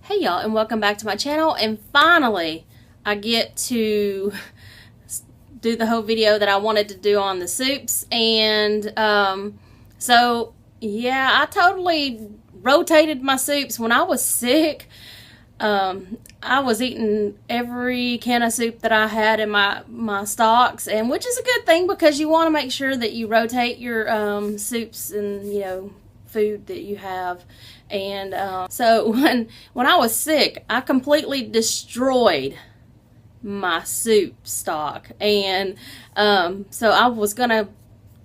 Hey y'all, and welcome back to my channel. And finally I get to do the whole video that I wanted to do on the soups. And so yeah, I totally rotated my soups. When I was sick, I was eating every can of soup that I had in my stocks, and which is a good thing because you want to make sure that you rotate your soups and food that you have. And so when I was sick, I completely destroyed my soup stock. And so I was gonna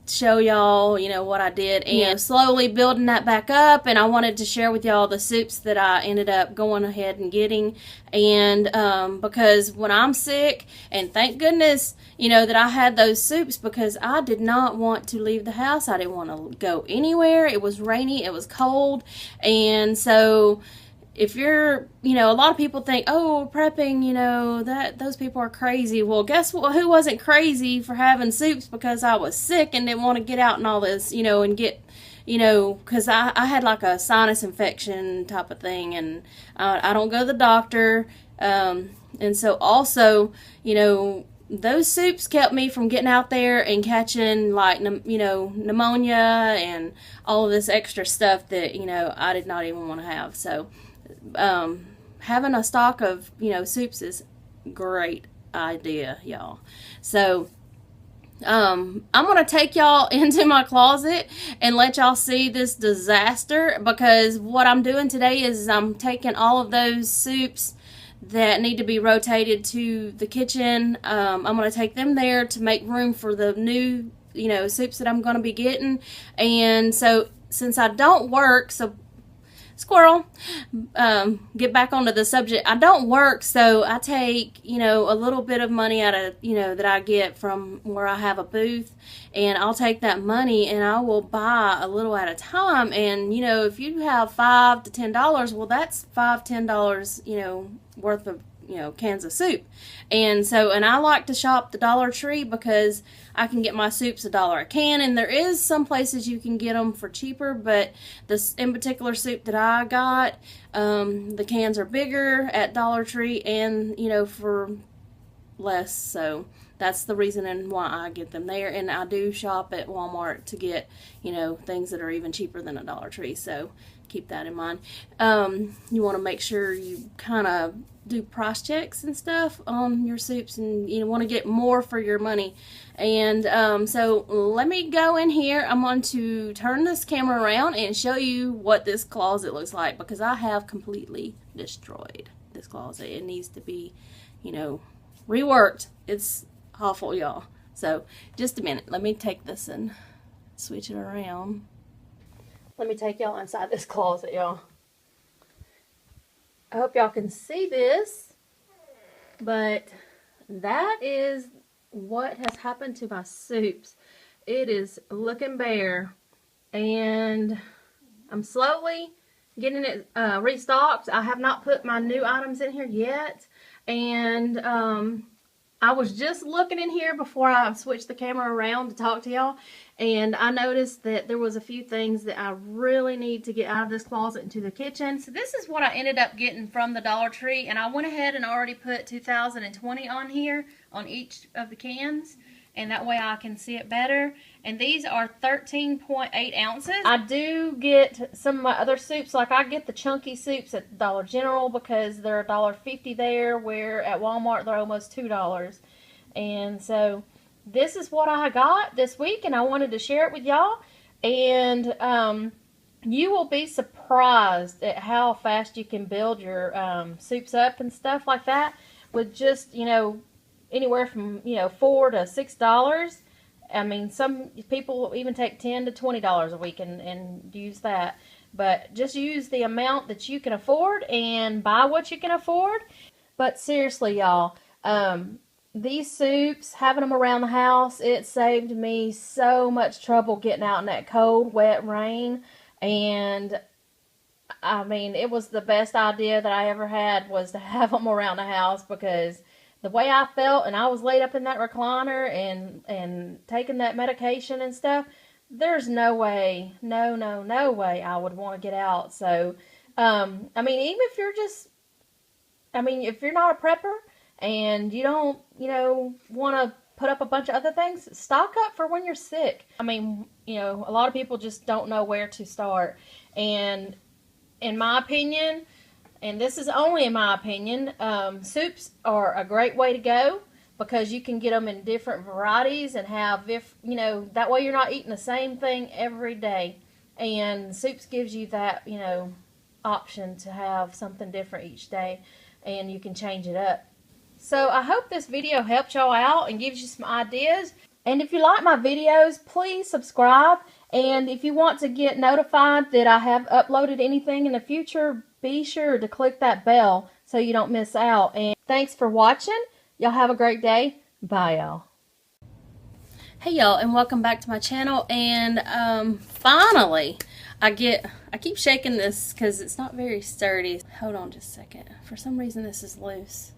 show y'all what I did, and slowly building that back up. And I wanted to share with y'all the soups that I ended up going ahead and getting. And because when I'm sick, and thank goodness that I had those soups, because I did not want to leave the house. I didn't want to go anywhere. It was rainy, it was cold. And so if you're, a lot of people think, oh, prepping, that those people are crazy. Well, guess what? Who wasn't crazy for having soups because I was sick and didn't want to get out and all this, and get, because I had like a sinus infection type of thing, and I don't go to the doctor. And so also, those soups kept me from getting out there and catching like, pneumonia and all of this extra stuff that, I did not even want to have. So having a stock of soups is great idea, y'all. So I'm gonna take y'all into my closet and let y'all see this disaster, because what I'm doing today is I'm taking all of those soups that need to be rotated to the kitchen. I'm gonna take them there to make room for the new soups that I'm gonna be getting. And so since I don't work, squirrel, get back onto the subject. I don't work, so I take a little bit of money out of that I get from where I have a booth, and I'll take that money and I will buy a little at a time. And if you have $5 to $10, well, that's $5-10 worth of cans of soup. And I like to shop the Dollar Tree because I can get my soups $1 a can, and there is some places you can get them for cheaper, but this in particular soup that I got, the cans are bigger at Dollar Tree and for less. So that's the reason and why I get them there. And I do shop at Walmart to get things that are even cheaper than a Dollar Tree, so keep that in mind. You want to make sure you kind of do price checks and stuff on your soups, and you want to get more for your money. And so let me go in here. I'm going to turn this camera around and show you what this closet looks like, because I have completely destroyed this closet. It needs to be reworked. It's awful, y'all. So just a minute, let me take this and switch it around. Let me take y'all inside this closet, y'all. I hope y'all can see this, but that is what has happened to my soups. It is looking bare, and I'm slowly getting it restocked. I have not put my new items in here yet, and I was just looking in here before I switched the camera around to talk to y'all, and I noticed that there was a few things that I really need to get out of this closet into the kitchen. So this is what I ended up getting from the Dollar Tree, and I went ahead and already put 2020 on here on each of the cans, and that way I can see it better. And these are 13.8 ounces. I do get some of my other soups, like I get the chunky soups at Dollar General because they're $1.50 there, where at Walmart they're almost $2. And so this is what I got this week, and I wanted to share it with y'all. And you will be surprised at how fast you can build your soups up and stuff like that with just anywhere from $4 to $6. I mean, some people even take $10 to $20 a week and use that. But just use the amount that you can afford and buy what you can afford. But seriously, y'all, these soups, having them around the house, it saved me so much trouble getting out in that cold, wet rain. And I mean, it was the best idea that I ever had, was to have them around the house, because the way I felt, and I was laid up in that recliner and taking that medication and stuff, there's no way, no way I would want to get out. So I mean, even if you're just, I mean, if you're not a prepper and you don't, want to put up a bunch of other things, stock up for when you're sick. I mean, a lot of people just don't know where to start. And in my opinion, and this is only in my opinion, soups are a great way to go because you can get them in different varieties and have, that way you're not eating the same thing every day. And soups gives you that, option to have something different each day, and you can change it up. So I hope this video helped y'all out and gives you some ideas. And if you like my videos, please subscribe. And if you want to get notified that I have uploaded anything in the future, be sure to click that bell so you don't miss out. And thanks for watching. Y'all have a great day. Bye, y'all. Hey, y'all, and welcome back to my channel. And finally, I keep shaking this because it's not very sturdy. Hold on just a second. For some reason, this is loose.